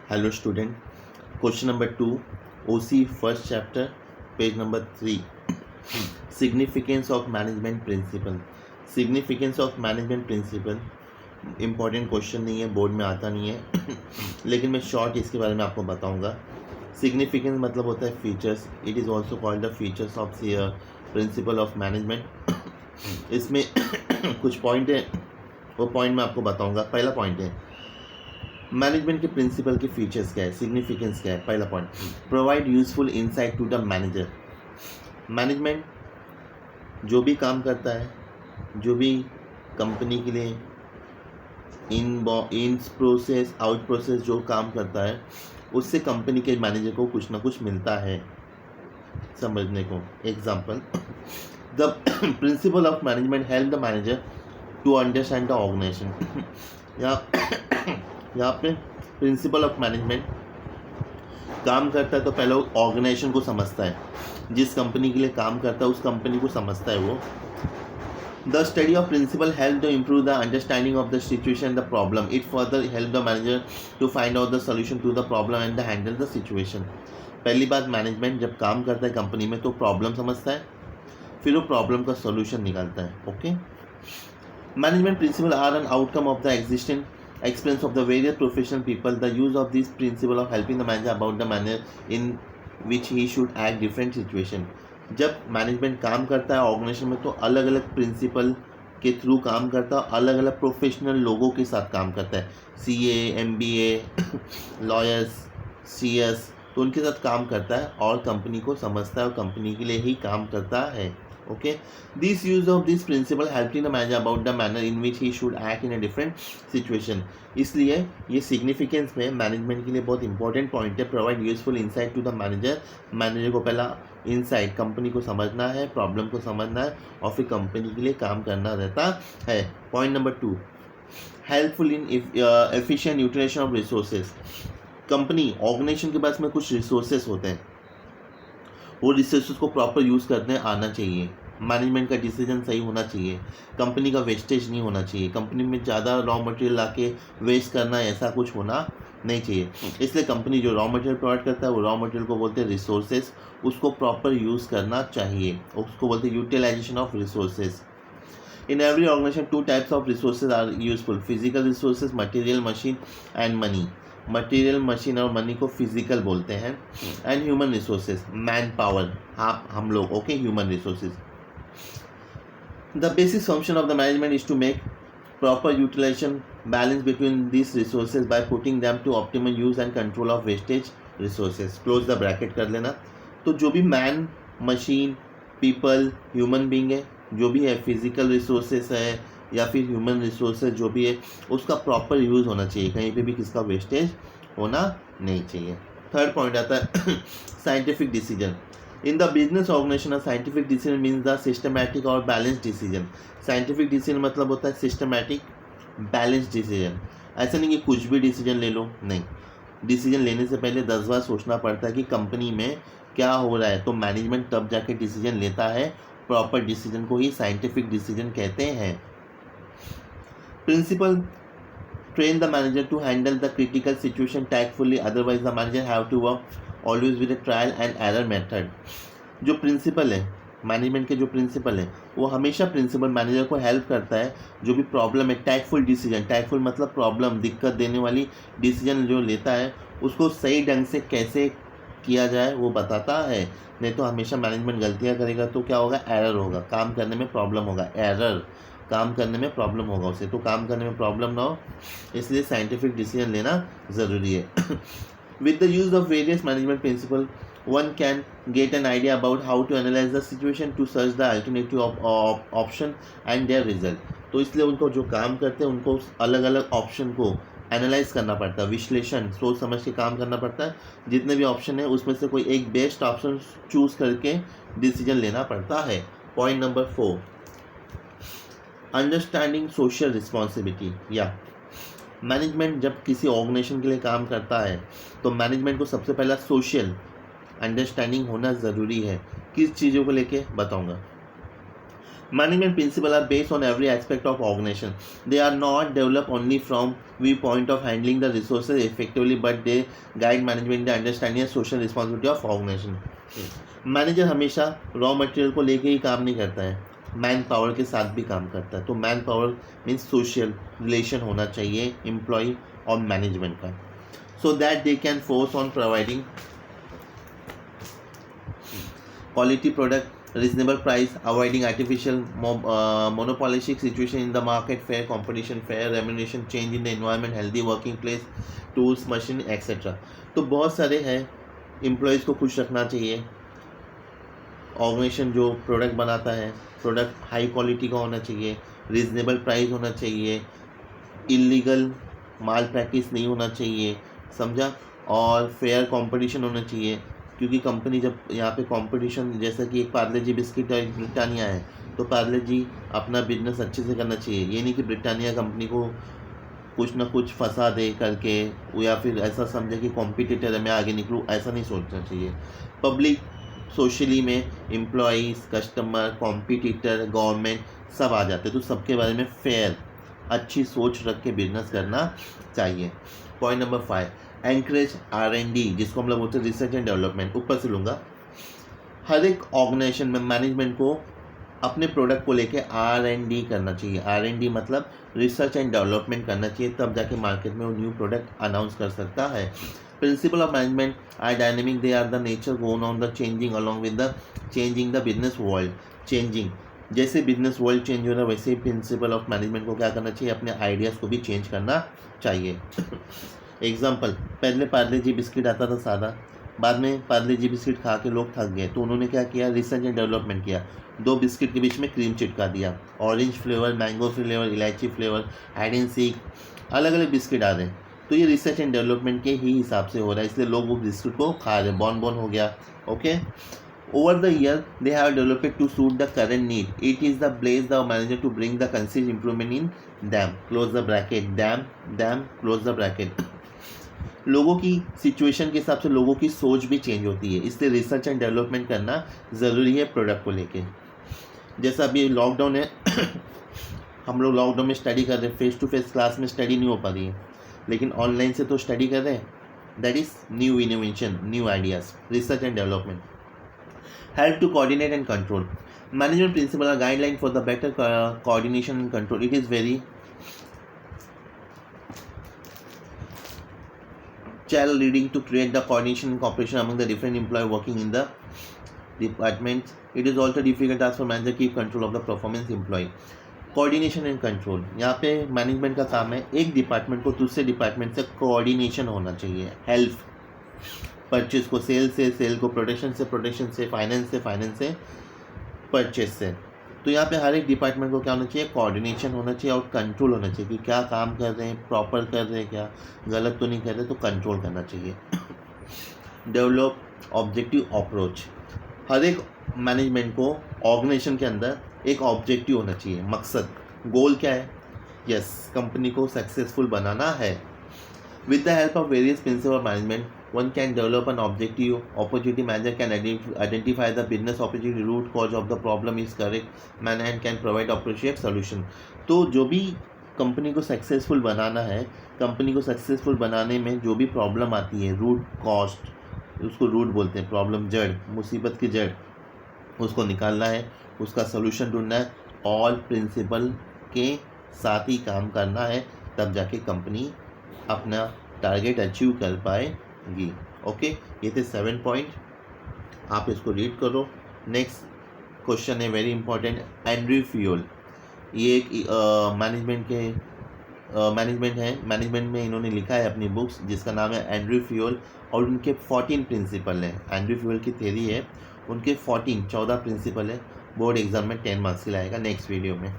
Hello student, question number 2, OC first chapter, page number 3. Significance of management principle. Significance of management principle important question नहीं है, board में आता नहीं है लेकिन मैं शॉर्ट इसके बारे में आपको बताऊंगा. सिग्निफिकेंस मतलब होता है features. It is also called the features of principal of management. इसमें कुछ पॉइंट है, वो पॉइंट मैं आपको बताऊंगा. पहला पॉइंट है मैनेजमेंट के प्रिंसिपल के फीचर्स क्या है, सिग्निफिकेंस क्या है. पहला point, provide useful insight to the manager. Management जो भी काम करता है, जो भी कंपनी के लिए इन प्रोसेस आउट प्रोसेस जो काम करता है, उससे कंपनी के मैनेजर को कुछ ना कुछ मिलता है समझने को. Example, the principle of management help the manager to understand the organisation. यहाँ पे प्रिंसिपल ऑफ मैनेजमेंट काम करता है तो पहले वो ऑर्गेनाइजेशन को समझता है. जिस कंपनी के लिए काम करता है उस कंपनी को समझता है वो. The study of principle help to improve the understanding of the situation the problem. It further help the manager to find out the solution to the problem and the handle the situation. पहली बात, management जब काम करता है company में तो problem समझता है, फिर वो प्रॉब्लम का सोल्यूशन निकालता है. Okay, management principle are an outcome of the existing experience of the various professional people. The use of this principle of helping the manager about the manner in which he should act different situation. जब management काम करता है organisation में तो अलग अलग principal के through काम करता है, अलग अलग प्रोफेशनल लोगों के साथ काम करता है. CA, MBA, लॉयर्स, CS, तो उनके साथ काम करता है और कंपनी को समझता है और कंपनी के लिए ही काम करता है. Okay, this use of this principle helping the manager about the manner in which he should act in a different situation. इसलिए ये सिग्निफिकेंस में मैनेजमेंट के लिए बहुत इंपॉर्टेंट पॉइंट है. Provide useful insight to the manager. Manager को पहला insight company को समझना है, प्रॉब्लम को समझना है और फिर कंपनी के लिए काम करना रहता है. Point number 2, helpful in efficient utilisation of resources. Company organisation के पास में कुछ रिसोर्सेज होते हैं, वो रिसोर्सेज को प्रॉपर यूज़ करने आना चाहिए. मैनेजमेंट का डिसीजन सही होना चाहिए, कंपनी का वेस्टेज नहीं होना चाहिए, कंपनी में ज़्यादा रॉ मटेरियल ला के वेस्ट करना ऐसा कुछ होना नहीं चाहिए. इसलिए कंपनी जो रॉ मटेरियल प्रोवाइड करता है वो रॉ मटेरियल को बोलते हैं रिसोर्सेज. उसको प्रॉपर यूज़ करना चाहिए, उसको बोलते हैं utilisation of resources. In every organization, two types of resources are useful: physical resources, material, machine, and money. Material, machine और मनी को फिजिकल बोलते हैं. And human resources, man power, हम लोग. Okay, human resources. The basic function of the management is to make proper utilisation balance between this resources by putting them to optimal use and control of wastage resources. Close the bracket कर लेना. तो जो भी man, machine, people, human being है, जो भी है, physical resources है या फिर ह्यूमन रिसोर्सेज जो भी है, उसका प्रॉपर यूज़ होना चाहिए. कहीं पे भी किसका वेस्टेज होना नहीं चाहिए. थर्ड पॉइंट आता है scientific decision. In the business organisation scientific decision means the systematic और बैलेंस डिसीजन. साइंटिफिक डिसीजन मतलब होता है सिस्टमैटिक, बैलेंस डिसीजन. ऐसा नहीं कि कुछ भी डिसीजन ले लो, नहीं. डिसीजन लेने से पहले 10 बार सोचना पड़ता है कि कंपनी में क्या हो रहा है, तो मैनेजमेंट तब जाके डिसीजन लेता है. प्रॉपर डिसीजन को ही साइंटिफिक डिसीजन कहते हैं. Principal train the manager to handle the critical situation tactfully, otherwise the manager have to work always with a trial and error method. जो प्रिंसिपल है, मैनेजमेंट के जो प्रिंसिपल है, वो हमेशा प्रिंसिपल मैनेजर को हेल्प करता है. जो भी प्रॉब्लम है, टैक्टफुल डिसीजन, टैक्टफुल मतलब प्रॉब्लम, दिक्कत देने वाली डिसीजन जो लेता है उसको सही ढंग से कैसे किया जाए वो बताता है. नहीं तो हमेशा मैनेजमेंट गलतियाँ करेगा तो क्या होगा, एरर होगा, काम करने में प्रॉब्लम होगा. एरर, काम करने में प्रॉब्लम होगा उसे, तो काम करने में प्रॉब्लम ना हो इसलिए साइंटिफिक डिसीजन लेना ज़रूरी है. With the use of various management principle one can get an idea about how to analyse the situation to search the alternative option and their result. तो इसलिए उनको जो काम करते हैं उनको अलग अलग ऑप्शन को एनालाइज करना पड़ता है, विश्लेषण, सोच समझ के काम करना पड़ता है. जितने भी ऑप्शन है उसमें से कोई एक बेस्ट ऑप्शन चूज़ करके डिसीजन लेना पड़ता है. Point number 4, understanding social responsibility. या मैनेजमेंट जब किसी ऑर्गेनाइजेशन के लिए काम करता है तो मैनेजमेंट को सबसे पहला सोशल अंडरस्टैंडिंग होना ज़रूरी है. किस चीज़ों को लेके बताऊंगा. Management principles are based on every aspect of organization. They are not developed only from viewpoint of handling the resources effectively, but they guide management in the understanding and social responsibility of organization. Manager हमेशा raw material को लेके ही काम नहीं करता है, man power के साथ भी काम करता है. तो man power means social relation होना चाहिए एम्प्लॉय और मैनेजमेंट का, so that they can force on providing quality product, reasonable price, avoiding artificial monopolistic situation in the market, fair competition, fair remuneration, change in the environment, healthy working place, tools, machine, etc. तो बहुत सारे हैं. Employees को खुश रखना चाहिए. Organisation जो product बनाता है, प्रोडक्ट हाई क्वालिटी का होना चाहिए, रीजनेबल प्राइस होना चाहिए, इलीगल माल प्रैक्टिस नहीं होना चाहिए, समझा, और फेयर कंपटीशन होना चाहिए. क्योंकि कंपनी जब यहाँ पे कंपटीशन, जैसा कि एक पार्ले जी बिस्किट और एक ब्रिटानिया है, तो पार्ले जी अपना बिजनेस अच्छे से करना चाहिए. ये नहीं कि ब्रिटानिया कंपनी को कुछ ना कुछ फंसा दे करके, या फिर ऐसा समझे कि कॉम्पिटिटर है मैं आगे निकलूँ, ऐसा नहीं सोचना चाहिए. पब्लिक सोशली में एम्प्लॉइज़, कस्टमर, कॉम्पिटिटर, गवर्नमेंट सब आ जाते, तो सबके बारे में फेयर अच्छी सोच रख के बिजनेस करना चाहिए. पॉइंट नंबर 5, एंकरेज R&D, जिसको हम लोग बोलते हैं रिसर्च एंड डेवलपमेंट. ऊपर से लूँगा. हर एक ऑर्गेनाइजेशन में मैनेजमेंट को अपने प्रोडक्ट को लेके R&D करना चाहिए. R&D मतलब रिसर्च एंड डेवलपमेंट करना चाहिए, तब जाके मार्केट में वो न्यू प्रोडक्ट अनाउंस कर सकता है. Principle of management are dynamic, they are the nature gone on the changing along with the changing the business world. Changing, जैसे बिजनेस वर्ल्ड चेंज हो रहा है, वैसे ही प्रिंसिपल ऑफ मैनेजमेंट को क्या करना चाहिए, अपने आइडियाज़ को भी चेंज करना चाहिए. एग्जाम्पल, पहले पार्ले जी बिस्किट आता था सादा, बाद में पार्ले जी बिस्किट खा के लोग थक गए, तो उन्होंने क्या किया, रिसर्च एंड डेवलपमेंट किया. 2 बिस्किट के बीच में क्रीम चिटका दिया, ऑरेंज फ्लेवर, मैंगो फ्लेवर, इलायची फ्लेवर, हाइड एंड सीक, अलग अलग बिस्किट आ रहे हैं. तो ये रिसर्च एंड डेवलपमेंट के ही हिसाब से हो रहा है, इसलिए लोग वो बिस्किट को खा रहे हैं. बॉन हो गया. Okay. Over the year, they have developed to suit the current need. It is the place the manager to bring the conscious improvement in them. Close the bracket. Them, close the bracket. लोगों की situation के हिसाब से लोगों की सोच भी change होती है, इसलिए रिसर्च एंड डेवलपमेंट करना ज़रूरी है प्रोडक्ट को लेके. जैसा अभी लॉकडाउन है हम लोग लॉकडाउन में स्टडी कर रहे हैं, फेस टू फेस क्लास में स्टडी नहीं हो पा रही है, लेकिन ऑनलाइन से तो स्टडी कर रहे हैं. That is new innovation, new ideas. Research and development help to coordinate and control. Management principles are guideline for the better coordination and control. It is very challenge leading to create the coordination and cooperation among the different employees working in the departments. It is also difficult task for manager keep control of the performance employee. Coordination and control, यहाँ पे management का काम है एक department को दूसरे department से coordination होना चाहिए. हेल्प, परचेज को सेल से, सेल को प्रोडक्शन से, फाइनेंस से परचेज से. तो यहाँ पे हर एक डिपार्टमेंट को क्या होना चाहिए, कोऑर्डिनेशन होना चाहिए और कंट्रोल होना चाहिए कि क्या काम कर रहे हैं, प्रॉपर कर रहे हैं, क्या गलत तो नहीं कर रहे, तो कंट्रोल करना चाहिए. डेवलप ऑब्जेक्टिव अप्रोच, हर एक मैनेजमेंट को ऑर्गेनाइजेशन के अंदर एक ऑब्जेक्टिव होना चाहिए, मकसद, गोल क्या है, यस कंपनी को सक्सेसफुल बनाना है. With the help of various principal of management one can develop an objective opportunity. Manager can identify the business opportunity, root cause of the problem is correct manner and can provide appropriate solution. तो जो भी company को successful बनाना है, company को successful बनाने में जो भी प्रॉब्लम आती है, रूट कॉस्ट, उसको रूट बोलते हैं, प्रॉब्लम जड़, मुसीबत की जड़, उसको निकालना है, उसका सोल्यूशन ढूंढना है, ऑल प्रिंसिपल के साथ ही काम करना है, तब जाके कंपनी अपना टारगेट अचीव कर पाएगी. ओके, ये थे 7 पॉइंट, आप इसको रीड करो. नेक्स्ट क्वेश्चन है वेरी इंपॉर्टेंट, एंड्रयू फ्यूल. ये एक मैनेजमेंट है, मैनेजमेंट में इन्होंने लिखा है अपनी बुक्स जिसका नाम है एंड्रयू फ्यूल, और उनके 14 प्रिंसिपल हैं. एंड्रयू फ्यूल की थ्योरी है, उनके 14 प्रिंसिपल है. बोर्ड एग्जाम में 10 मार्क्स की लाएगा नेक्स्ट वीडियो में.